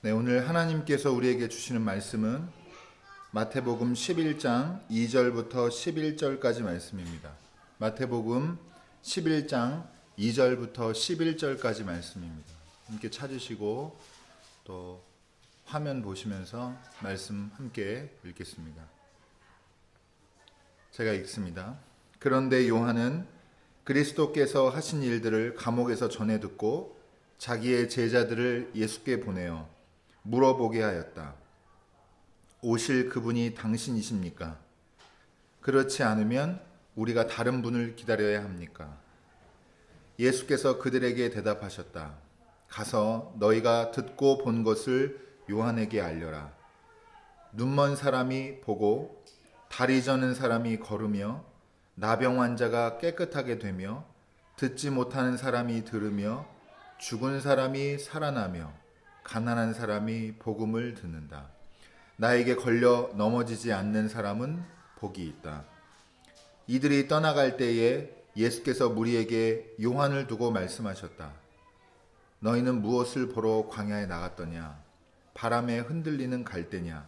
네, 오늘 하나님께서 우리에게 주시는 말씀은 마태복음 11장 2절부터 11절까지 말씀입니다. 마태복음 11장 2절부터 11절까지 말씀입니다. 함께 찾으시고 또 화면 보시면서 말씀 함께 읽겠습니다. 제가 읽습니다. 그런데 요한은 그리스도께서 하신 일들을 감옥에서 전해 듣고 자기의 제자들을 예수께 보내어 물어보게 하였다. 오실 그분이 당신이십니까? 그렇지 않으면 우리가 다른 분을 기다려야 합니까? 예수께서 그들에게 대답하셨다. 가서 너희가 듣고 본 것을 요한에게 알려라. 눈먼 사람이 보고 다리 저는 사람이 걸으며 나병 환자가 깨끗하게 되며 듣지 못하는 사람이 들으며 죽은 사람이 살아나며 가난한 사람이 복음을 듣는다. 나에게 걸려 넘어지지 않는 사람은 복이 있다. 이들이 떠나갈 때에 예수께서 무리에게 요한을 두고 말씀하셨다. 너희는 무엇을 보러 광야에 나갔더냐? 바람에 흔들리는 갈대냐?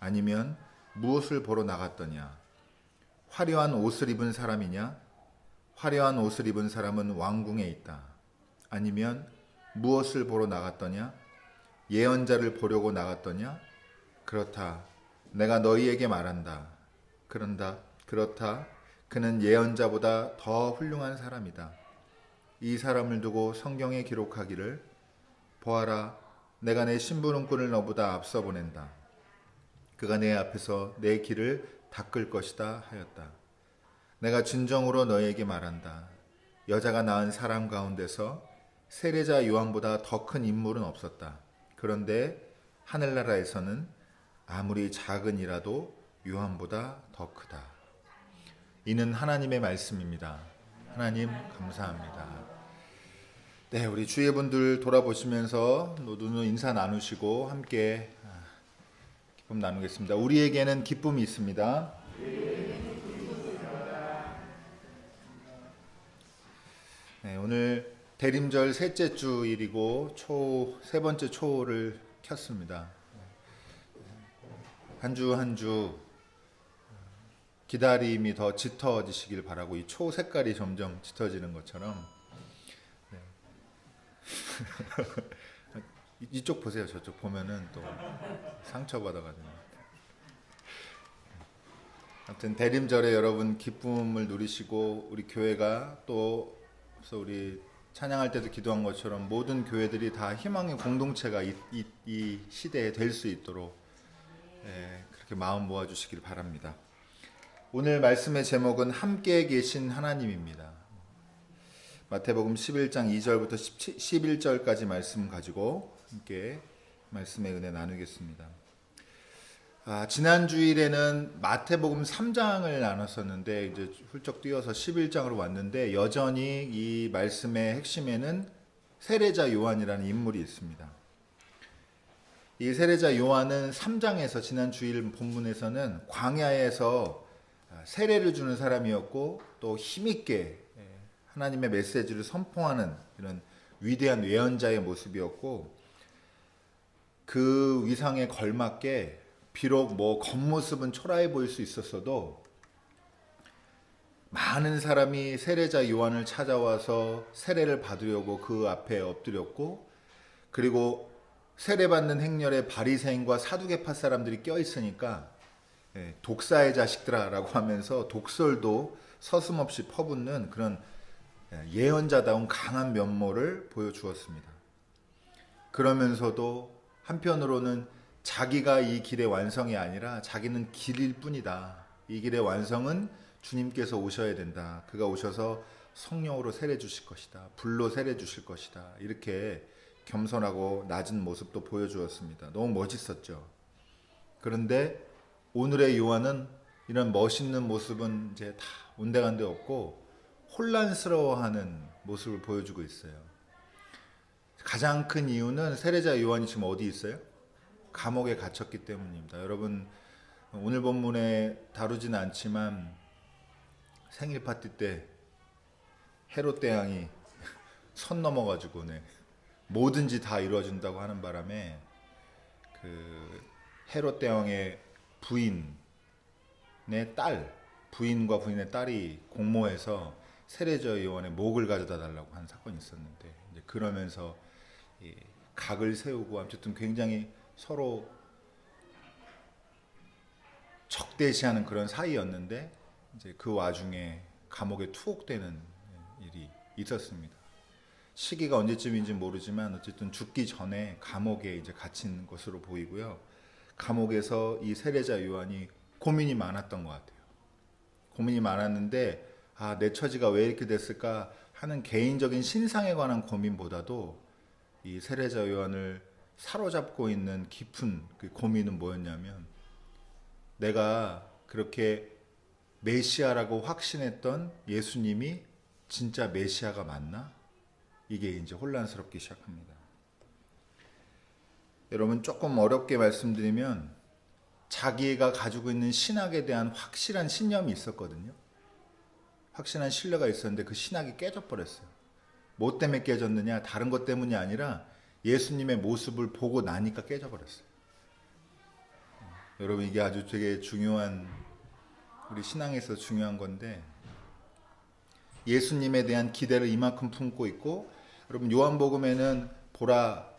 아니면 무엇을 보러 나갔더냐? 화려한 옷을 입은 사람이냐? 화려한 옷을 입은 사람은 왕궁에 있다. 아니면 무엇을 보러 나갔더냐? 예언자를 보려고 나갔더냐? 그렇다. 내가 너희에게 말한다. 그렇다. 그는 예언자보다 더 훌륭한 사람이다. 이 사람을 두고 성경에 기록하기를 보아라, 내가 내 심부름꾼을 너보다 앞서 보낸다. 그가 내 앞에서 내 길을 닦을 것이다 하였다. 내가 진정으로 너희에게 말한다. 여자가 낳은 사람 가운데서 세례자 요한보다 더 큰 인물은 없었다. 그런데 하늘나라에서는 아무리 작은 이라도 요한보다 더 크다. 이는 하나님의 말씀입니다. 하나님 감사합니다. 네, 우리 주의 분들 돌아보시면서 모두 인사 나누시고 함께 기쁨 나누겠습니다. 우리에게는 기쁨이 있습니다. 네, 오늘 대림절 셋째 주일이고 세 번째 초를 켰습니다. 한 주 한 주 기다림이 더 짙어지시길 바라고 이 초 색깔이 점점 짙어지는 것처럼 네. 이쪽 보세요. 저쪽 보면은 또 상처받아가지고. 아무튼 대림절에 여러분 기쁨을 누리시고 우리 교회가 또 우리 찬양할 때도 기도한 것처럼 모든 교회들이 다 희망의 공동체가 이 시대에 될 수 있도록 그렇게 마음 모아주시길 바랍니다. 오늘 말씀의 제목은 함께 계신 하나님입니다. 마태복음 11장 2절부터 11절까지 말씀 가지고 함께 말씀의 은혜 나누겠습니다. 지난 주일에는 마태복음 3장을 나눴었는데 이제 훌쩍 뛰어서 11장으로 왔는데 여전히 이 말씀의 핵심에는 세례자 요한이라는 인물이 있습니다. 이 세례자 요한은 3장에서 지난 주일 본문에서는 광야에서 세례를 주는 사람이었고 또 힘있게 하나님의 메시지를 선포하는 이런 위대한 예언자의 모습이었고 그 위상에 걸맞게 비록 겉모습은 초라해 보일 수 있었어도 많은 사람이 세례자 요한을 찾아와서 세례를 받으려고 그 앞에 엎드렸고 그리고 세례받는 행렬에 바리새인과 사두개파 사람들이 껴있으니까 독사의 자식들아라고 하면서 독설도 서슴없이 퍼붓는 그런 예언자다운 강한 면모를 보여주었습니다. 그러면서도 한편으로는 자기가 이 길의 완성이 아니라 자기는 길일 뿐이다. 이 길의 완성은 주님께서 오셔야 된다. 그가 오셔서 성령으로 세례 주실 것이다. 불로 세례 주실 것이다. 이렇게 겸손하고 낮은 모습도 보여주었습니다. 너무 멋있었죠. 그런데 오늘의 요한은 이런 멋있는 모습은 이제 다 온데간데 없고 혼란스러워하는 모습을 보여주고 있어요. 가장 큰 이유는 세례자 요한이 지금 어디 있어요? 감옥에 갇혔기 때문입니다. 여러분 오늘 본문에 다루지는 않지만 생일 파티 때 헤롯 대왕이 선 넘어가지고 뭐든지 다 이루어진다고 하는 바람에 그 헤롯 대왕의 부인과 부인의 딸이 공모해서 세례자 요한의 목을 가져다 달라고 한 사건이 있었는데, 이제 그러면서 이 각을 세우고 어쨌든 굉장히 서로 적대시하는 그런 사이였는데, 이제 그 와중에 감옥에 투옥되는 일이 있었습니다. 시기가 언제쯤인지 모르지만 어쨌든 죽기 전에 감옥에 이제 갇힌 것으로 보이고요. 감옥에서 이 세례자 요한이 고민이 많았던 것 같아요. 고민이 많았는데, 내 처지가 왜 이렇게 됐을까 하는 개인적인 신상에 관한 고민보다도 이 세례자 요한을 사로잡고 있는 깊은 그 고민은 뭐였냐면, 내가 그렇게 메시아라고 확신했던 예수님이 진짜 메시아가 맞나? 이게 이제 혼란스럽기 시작합니다. 여러분, 조금 어렵게 말씀드리면 자기가 가지고 있는 신학에 대한 확실한 신념이 있었거든요. 확실한 신뢰가 있었는데 그 신학이 깨져버렸어요. 뭐 때문에 깨졌느냐? 다른 것 때문이 아니라 예수님의 모습을 보고 나니까 깨져버렸어요. 여러분, 이게 아주 되게 중요한, 우리 신앙에서 중요한 건데, 예수님에 대한 기대를 이만큼 품고 있고, 여러분 요한복음에는 보라,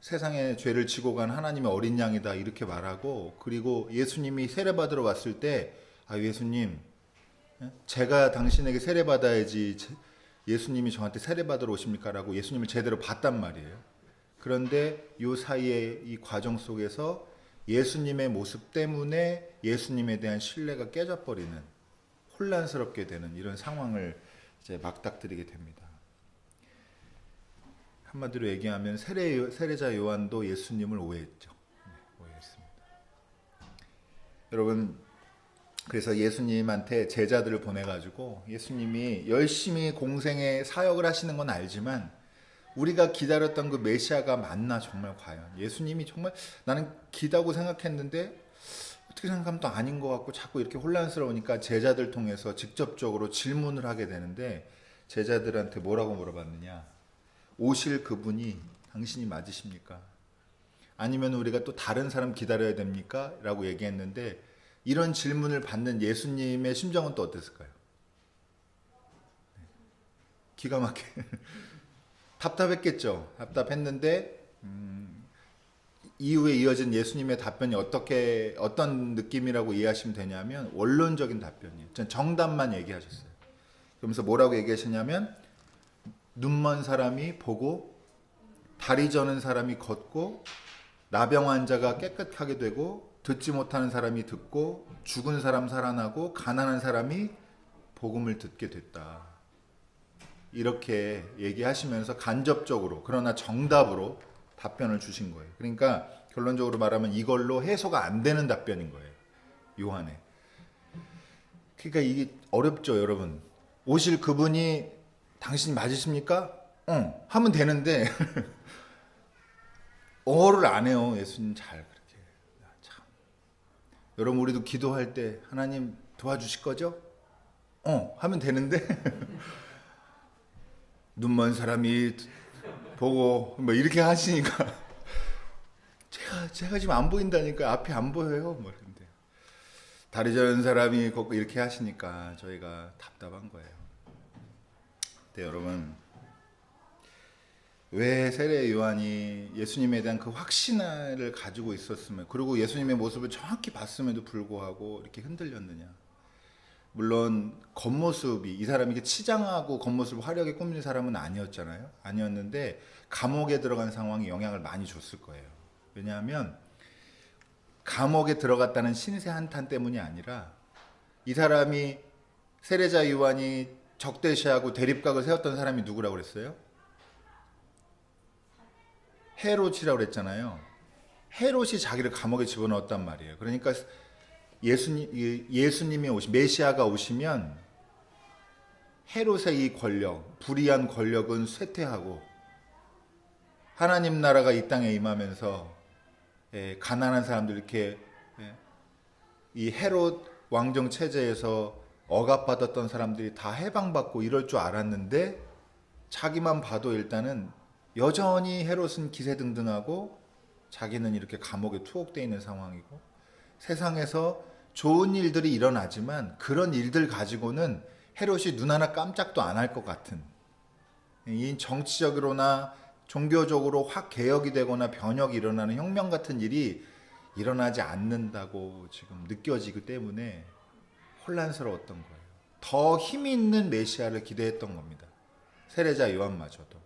세상의 죄를 지고 간 하나님의 어린 양이다 이렇게 말하고, 그리고 예수님이 세례받으러 왔을 때 예수님, 제가 당신에게 세례받아야지 예수님이 저한테 세례받으러 오십니까? 라고 예수님을 제대로 봤단 말이에요. 그런데 이 사이에 이 과정 속에서 예수님의 모습 때문에 예수님에 대한 신뢰가 깨져버리는, 혼란스럽게 되는 이런 상황을 이제 맞닥뜨리게 됩니다. 한마디로 얘기하면 세례자 요한도 예수님을 오해했죠. 오해했습니다. 여러분, 그래서 예수님한테 제자들을 보내가지고 예수님이 열심히 공생의 사역을 하시는 건 알지만 우리가 기다렸던 그 메시아가 맞나 정말 과연? 예수님이 정말 나는 기다고 생각했는데 어떻게 생각하면 또 아닌 것 같고 자꾸 이렇게 혼란스러우니까 제자들 통해서 직접적으로 질문을 하게 되는데, 제자들한테 뭐라고 물어봤느냐? 오실 그분이 당신이 맞으십니까? 아니면 우리가 또 다른 사람 기다려야 됩니까? 라고 얘기했는데, 이런 질문을 받는 예수님의 심정은 또 어땠을까요? 기가 막혀. 답답했겠죠. 답답했는데 이후에 이어진 예수님의 답변이 어떤 느낌이라고 이해하시면 되냐면 원론적인 답변이에요. 정답만 얘기하셨어요. 그러면서 뭐라고 얘기하셨냐면, 눈먼 사람이 보고, 다리 저는 사람이 걷고, 나병 환자가 깨끗하게 되고, 듣지 못하는 사람이 듣고, 죽은 사람 살아나고, 가난한 사람이 복음을 듣게 됐다. 이렇게 얘기하시면서 간접적으로, 그러나 정답으로 답변을 주신 거예요. 그러니까 결론적으로 말하면 이걸로 해소가 안 되는 답변인 거예요. 요한의. 그러니까 이게 어렵죠, 여러분. 오실 그분이 당신이 맞으십니까? 하면 되는데 어를 안 해요. 예수님 잘 그렇게. 참. 여러분, 우리도 기도할 때 하나님 도와주실 거죠? 하면 되는데 눈먼 사람이 보고 뭐 이렇게 하시니까 제가 지금 안 보인다니까, 앞이 안 보여요. 뭐 그런데 다리 저는 사람이 걷고 이렇게 하시니까 저희가 답답한 거예요. 네, 여러분, 왜 세례 요한이 예수님에 대한 그 확신을 가지고 있었으면, 그리고 예수님의 모습을 정확히 봤음에도 불구하고 이렇게 흔들렸느냐? 물론 겉모습이, 이 사람이 이게 치장하고 겉모습을 화려하게 꾸미는 사람은 아니었잖아요. 아니었는데 감옥에 들어간 상황이 영향을 많이 줬을 거예요. 왜냐하면 감옥에 들어갔다는 신세 한탄 때문이 아니라, 이 사람이, 세례자 요한이 적대시하고 대립각을 세웠던 사람이 누구라고 그랬어요? 헤롯이라고 그랬잖아요. 헤롯이 자기를 감옥에 집어넣었단 말이에요. 그러니까 예수님이 메시아가 오시면 헤롯의 이 권력, 불의한 권력은 쇠퇴하고, 하나님 나라가 이 땅에 임하면서 가난한 사람들, 이렇게 이 헤롯 왕정 체제에서 억압받았던 사람들이 다 해방받고 이럴 줄 알았는데, 자기만 봐도 일단은 여전히 헤롯은 기세등등하고 자기는 이렇게 감옥에 투옥되어 있는 상황이고 세상에서 좋은 일들이 일어나지만 그런 일들 가지고는 헤롯이 눈 하나 깜짝도 안 할 것 같은, 이 정치적으로나 종교적으로 확 개혁이 되거나 변혁이 일어나는 혁명 같은 일이 일어나지 않는다고 지금 느껴지기 때문에 혼란스러웠던 거예요. 더 힘이 있는 메시아를 기대했던 겁니다. 세례자 요한마저도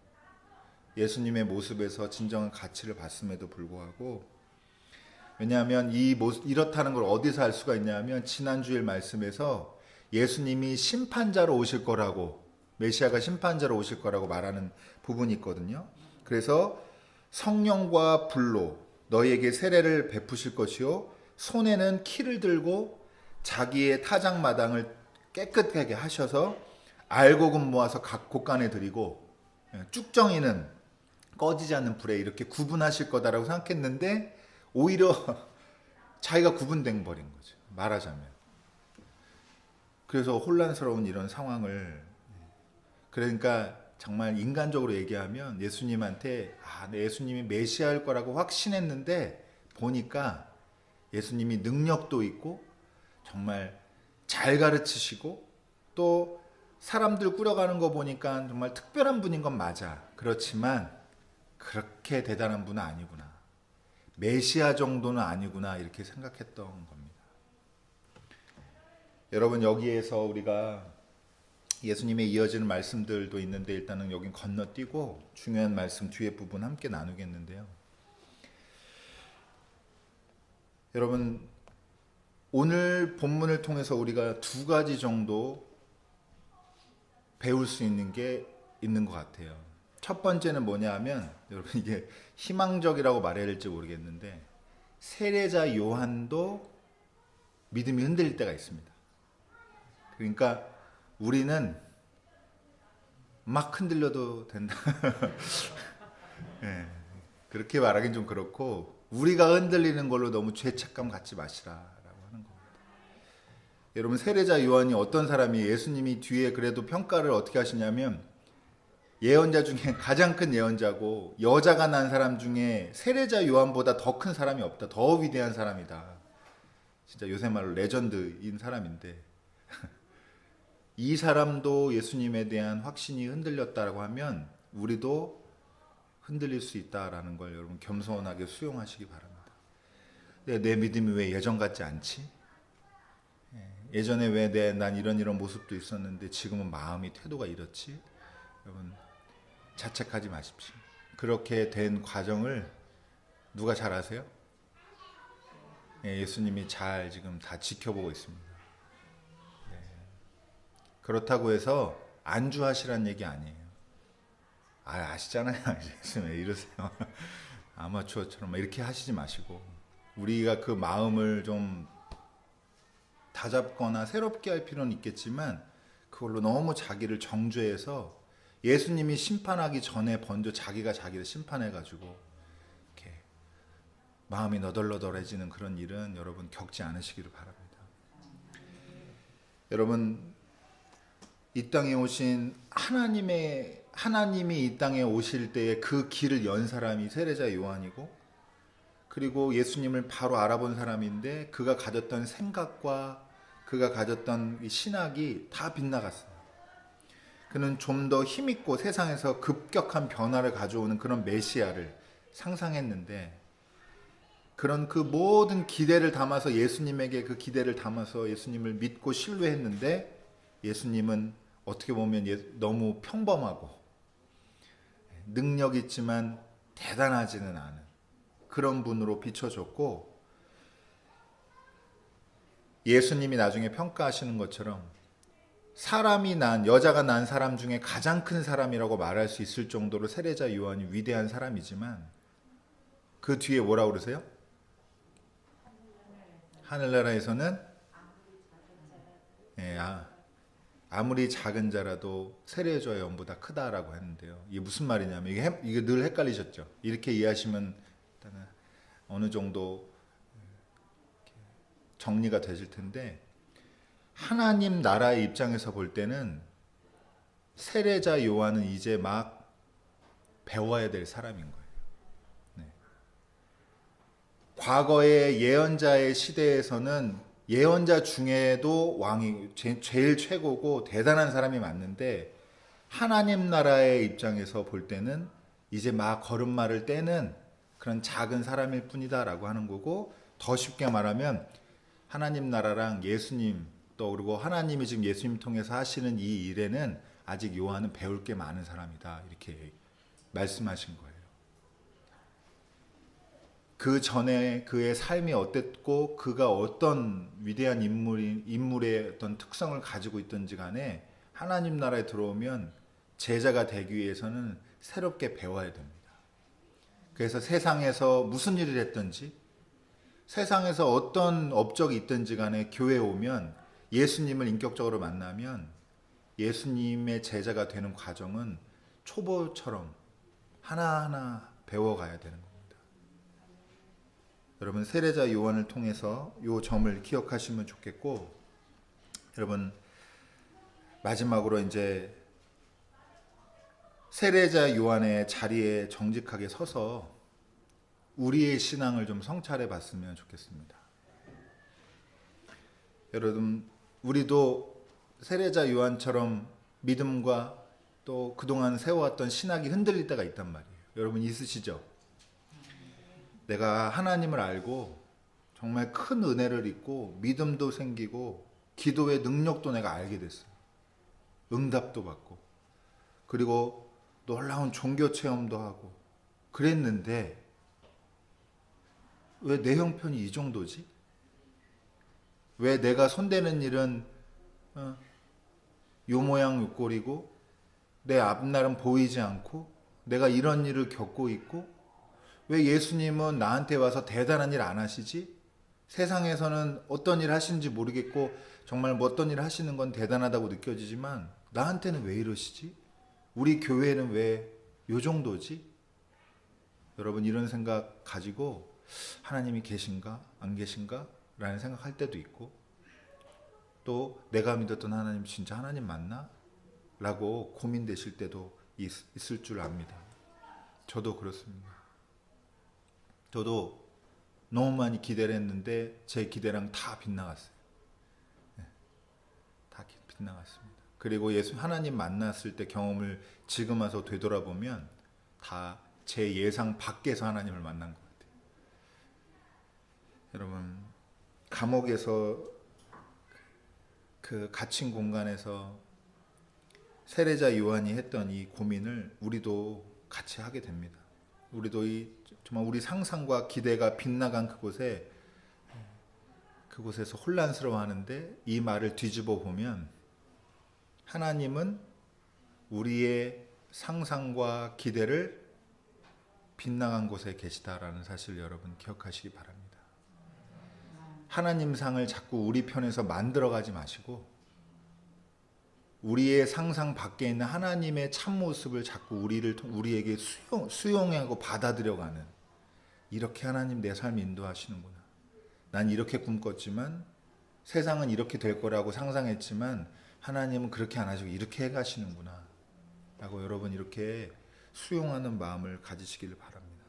예수님의 모습에서 진정한 가치를 봤음에도 불구하고, 왜냐하면 이렇다는 걸 어디서 알 수가 있냐면 지난주일 말씀에서 예수님이 심판자로 오실 거라고, 메시아가 심판자로 오실 거라고 말하는 부분이 있거든요. 그래서 성령과 불로 너희에게 세례를 베푸실 것이요 손에는 키를 들고 자기의 타작마당을 깨끗하게 하셔서 알곡은 모아서 각 곳간에 드리고 쭉정이는 꺼지지 않는 불에 이렇게 구분하실 거다라고 생각했는데 오히려 자기가 구분된 버린 거죠, 말하자면. 그래서 혼란스러운 이런 상황을, 그러니까 정말 인간적으로 얘기하면 예수님한테 예수님이 메시아일 거라고 확신했는데 보니까 예수님이 능력도 있고 정말 잘 가르치시고 또 사람들 꾸려가는 거 보니까 정말 특별한 분인 건 맞아. 그렇지만 그렇게 대단한 분은 아니구나, 메시아 정도는 아니구나, 이렇게 생각했던 겁니다. 여러분, 여기에서 우리가 예수님의 이어지는 말씀들도 있는데 일단은 여긴 건너뛰고 중요한 말씀 뒤에 부분 함께 나누겠는데요. 여러분, 오늘 본문을 통해서 우리가 두 가지 정도 배울 수 있는 게 있는 것 같아요. 첫 번째는 뭐냐 하면, 여러분 이게 희망적이라고 말해야 될지 모르겠는데 세례자 요한도 믿음이 흔들릴 때가 있습니다. 그러니까 우리는 막 흔들려도 된다. 네, 그렇게 말하긴 좀 그렇고 우리가 흔들리는 걸로 너무 죄책감 갖지 마시라라고 하는 겁니다. 여러분, 세례자 요한이 어떤 사람이, 예수님이 뒤에 그래도 평가를 어떻게 하시냐면 예언자 중에 가장 큰 예언자고 여자가 난 사람 중에 세례자 요한보다 더 큰 사람이 없다, 더 위대한 사람이다. 진짜 요새 말로 레전드인 사람인데 이 사람도 예수님에 대한 확신이 흔들렸다고 하면 우리도 흔들릴 수 있다라는 걸 여러분 겸손하게 수용하시기 바랍니다. 내 믿음이 왜 예전 같지 않지? 예전에 왜 난 이런 모습도 있었는데 지금은 마음이, 태도가 이렇지? 여러분, 자책하지 마십시오. 그렇게 된 과정을 누가 잘 아세요? 예수님이 잘 지금 다 지켜보고 있습니다. 그렇다고 해서 안주하시란 얘기 아니에요. 아시잖아요. 예수님 왜 이러세요? 아마추어처럼 이렇게 하시지 마시고 우리가 그 마음을 좀 다잡거나 새롭게 할 필요는 있겠지만 그걸로 너무 자기를 정죄해서 예수님이 심판하기 전에 먼저 자기가 자기를 심판해가지고 이렇게 마음이 너덜너덜해지는 그런 일은 여러분 겪지 않으시기를 바랍니다. 여러분, 이 땅에 오신 하나님이 이 땅에 오실 때에 그 길을 연 사람이 세례자 요한이고, 그리고 예수님을 바로 알아본 사람인데 그가 가졌던 생각과 그가 가졌던 이 신학이 다 빗나갔어요. 그는 좀 더 힘있고 세상에서 급격한 변화를 가져오는 그런 메시아를 상상했는데, 그런 그 모든 기대를 담아서 예수님에게 그 기대를 담아서 예수님을 믿고 신뢰했는데 예수님은 어떻게 보면 너무 평범하고 능력 있지만 대단하지는 않은 그런 분으로 비춰졌고, 예수님이 나중에 평가하시는 것처럼 여자가 난 사람 중에 가장 큰 사람이라고 말할 수 있을 정도로 세례자 요한이 위대한 사람이지만 그 뒤에 뭐라고 그러세요? 하늘나라에서는 아무리 작은 자라도 세례자 요한보다 크다라고 했는데요. 이게 무슨 말이냐면 이게 늘 헷갈리셨죠? 이렇게 이해하시면 일단은 어느 정도 정리가 되실 텐데, 하나님 나라의 입장에서 볼 때는 세례자 요한은 이제 막 배워야 될 사람인 거예요. 네. 과거의 예언자의 시대에서는 예언자 중에도 왕이 제일 최고고 대단한 사람이 맞는데, 하나님 나라의 입장에서 볼 때는 이제 막 걸음마를 떼는 그런 작은 사람일 뿐이다라고 하는 거고, 더 쉽게 말하면 하나님 나라랑 예수님 떠오르고 하나님이 지금 예수님 통해서 하시는 이 일에는 아직 요한은 배울 게 많은 사람이다, 이렇게 말씀하신 거예요. 그 전에 그의 삶이 어땠고 그가 어떤 위대한 인물의 어떤 특성을 가지고 있든지 간에 하나님 나라에 들어오면 제자가 되기 위해서는 새롭게 배워야 됩니다. 그래서 세상에서 무슨 일을 했든지, 세상에서 어떤 업적이 있든지 간에 교회에 오면, 예수님을 인격적으로 만나면 예수님의 제자가 되는 과정은 초보처럼 하나하나 배워가야 되는 겁니다. 여러분, 세례자 요한을 통해서 이 점을 기억하시면 좋겠고, 여러분 마지막으로 이제 세례자 요한의 자리에 정직하게 서서 우리의 신앙을 좀 성찰해 봤으면 좋겠습니다. 여러분, 우리도 세례자 요한처럼 믿음과 또 그동안 세워왔던 신학이 흔들릴 때가 있단 말이에요. 여러분 있으시죠? 내가 하나님을 알고 정말 큰 은혜를 입고 믿음도 생기고 기도의 능력도 내가 알게 됐어요. 응답도 받고, 그리고 놀라운 종교 체험도 하고 그랬는데 왜 내 형편이 이 정도지? 왜 내가 손대는 일은 요 모양 요 꼴이고 내 앞날은 보이지 않고 내가 이런 일을 겪고 있고, 왜 예수님은 나한테 와서 대단한 일 안 하시지? 세상에서는 어떤 일 하시는지 모르겠고 정말 뭐 어떤 일 하시는 건 대단하다고 느껴지지만 나한테는 왜 이러시지? 우리 교회는 왜 요 정도지? 여러분, 이런 생각 가지고 하나님이 계신가 안 계신가 라는 생각할 때도 있고, 또 내가 믿었던 하나님 진짜 하나님 맞나? 라고 고민되실 때도 있을 줄 압니다. 저도 그렇습니다. 저도 너무 많이 기대를 했는데 제 기대랑 다 빗나갔어요. 다 빗나갔습니다. 그리고 예수 하나님 만났을 때 경험을 지금 와서 되돌아보면 다 제 예상 밖에서 하나님을 만난 것 같아요. 여러분, 감옥에서 그 갇힌 공간에서 세례자 요한이 했던 이 고민을 우리도 같이 하게 됩니다. 우리도 정말 우리 상상과 기대가 빗나간 그곳에서 혼란스러워하는데, 이 말을 뒤집어 보면 하나님은 우리의 상상과 기대를 빗나간 곳에 계시다라는 사실을 여러분 기억하시기 바랍니다. 하나님 상을 자꾸 우리 편에서 만들어가지 마시고 우리의 상상 밖에 있는 하나님의 참모습을 자꾸 우리에게 수용하고 받아들여가는, 이렇게 하나님 내 삶 인도하시는구나. 난 이렇게 꿈꿨지만 세상은 이렇게 될 거라고 상상했지만 하나님은 그렇게 안 하시고 이렇게 해가시는구나 라고 여러분 이렇게 수용하는 마음을 가지시기를 바랍니다.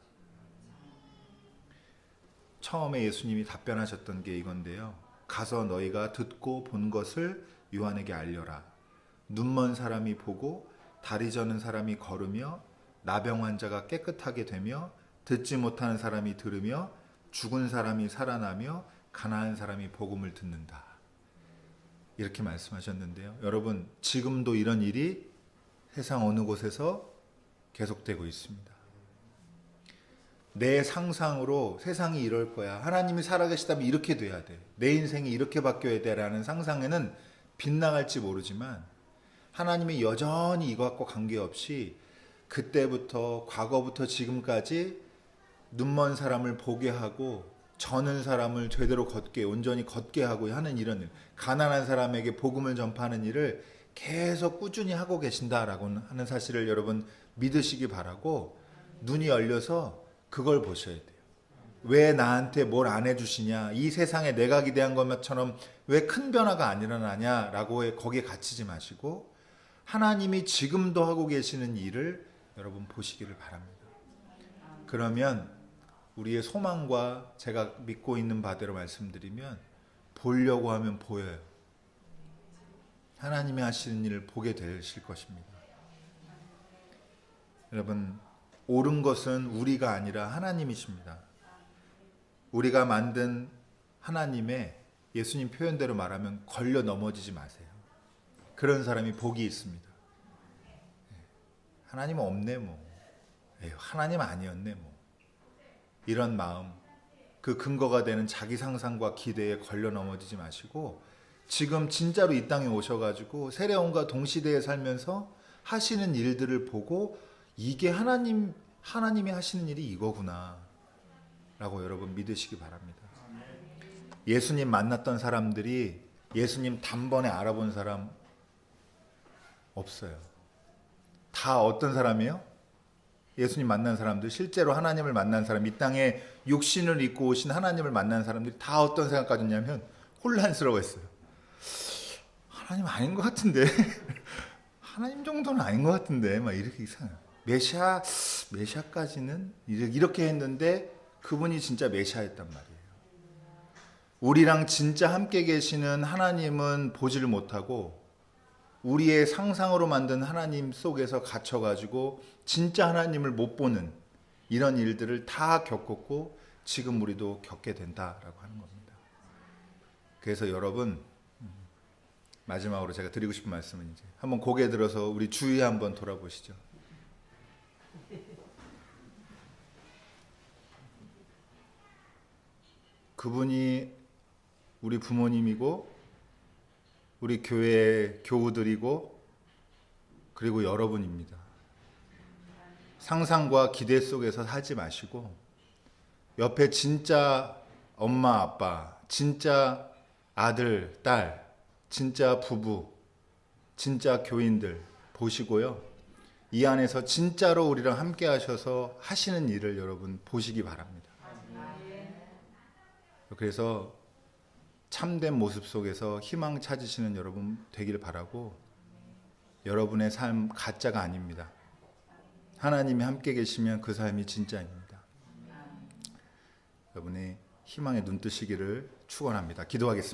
처음에 예수님이 답변하셨던 게 이건데요. 가서 너희가 듣고 본 것을 요한에게 알려라. 눈먼 사람이 보고 다리 저는 사람이 걸으며 나병 환자가 깨끗하게 되며 듣지 못하는 사람이 들으며 죽은 사람이 살아나며 가난한 사람이 복음을 듣는다. 이렇게 말씀하셨는데요. 여러분, 지금도 이런 일이 세상 어느 곳에서 계속되고 있습니다. 내 상상으로 세상이 이럴 거야, 하나님이 살아계시다면 이렇게 돼야 돼, 내 인생이 이렇게 바뀌어야 돼 라는 상상에는 빗나갈지 모르지만 하나님이 여전히 이것과 관계없이 그때부터 과거부터 지금까지 눈먼 사람을 보게 하고 저는 사람을 제대로 온전히 걷게 하고 하는 이런 일, 가난한 사람에게 복음을 전파하는 일을 계속 꾸준히 하고 계신다라고 하는 사실을 여러분 믿으시기 바라고, 눈이 열려서 그걸 보셔야 돼요. 왜 나한테 뭘 안 해주시냐, 이 세상에 내가 기대한 것처럼 왜 큰 변화가 안 일어나냐라고 거기에 갇히지 마시고 하나님이 지금도 하고 계시는 일을 여러분 보시기를 바랍니다. 그러면 우리의 소망과 제가 믿고 있는 바대로 말씀드리면 보려고 하면 보여요. 하나님이 하시는 일을 보게 되실 것입니다. 여러분, 옳은 것은 우리가 아니라 하나님이십니다. 우리가 만든 하나님의, 예수님 표현대로 말하면 걸려 넘어지지 마세요. 그런 사람이 복이 있습니다. 하나님 없네 뭐, 에휴, 하나님 아니었네 뭐, 이런 마음, 그 근거가 되는 자기 상상과 기대에 걸려 넘어지지 마시고 지금 진짜로 이 땅에 오셔가지고 세례원과 동시대에 살면서 하시는 일들을 보고 이게 하나님이 하시는 일이 이거구나 라고 여러분 믿으시기 바랍니다. 예수님 만났던 사람들이 예수님 단번에 알아본 사람 없어요. 다 어떤 사람이에요? 예수님 만난 사람들, 실제로 하나님을 만난 사람, 이 땅에 육신을 입고 오신 하나님을 만난 사람들이 다 어떤 생각 가졌냐면 혼란스러워했어요. 하나님 아닌 것 같은데 하나님 정도는 아닌 것 같은데 막 이렇게 이상해요. 메시아까지는 이렇게 했는데 그분이 진짜 메시아였단 말이에요. 우리랑 진짜 함께 계시는 하나님은 보지를 못하고 우리의 상상으로 만든 하나님 속에서 갇혀가지고 진짜 하나님을 못 보는 이런 일들을 다 겪었고 지금 우리도 겪게 된다라고 하는 겁니다. 그래서 여러분, 마지막으로 제가 드리고 싶은 말씀은 이제 한번 고개 들어서 우리 주위에 한번 돌아보시죠. 그분이 우리 부모님이고 우리 교회 교우들이고 그리고 여러분입니다. 상상과 기대 속에서 살지 마시고 옆에 진짜 엄마 아빠, 진짜 아들, 딸, 진짜 부부, 진짜 교인들 보시고요. 이 안에서 진짜로 우리랑 함께 하셔서 하시는 일을 여러분 보시기 바랍니다. 그래서 참된 모습 속에서 희망 찾으시는 여러분 되기를 바라고, 여러분의 삶 가짜가 아닙니다. 하나님이 함께 계시면 그 삶이 진짜입니다. 여러분의 희망에 눈뜨시기를 축원합니다. 기도하겠습니다.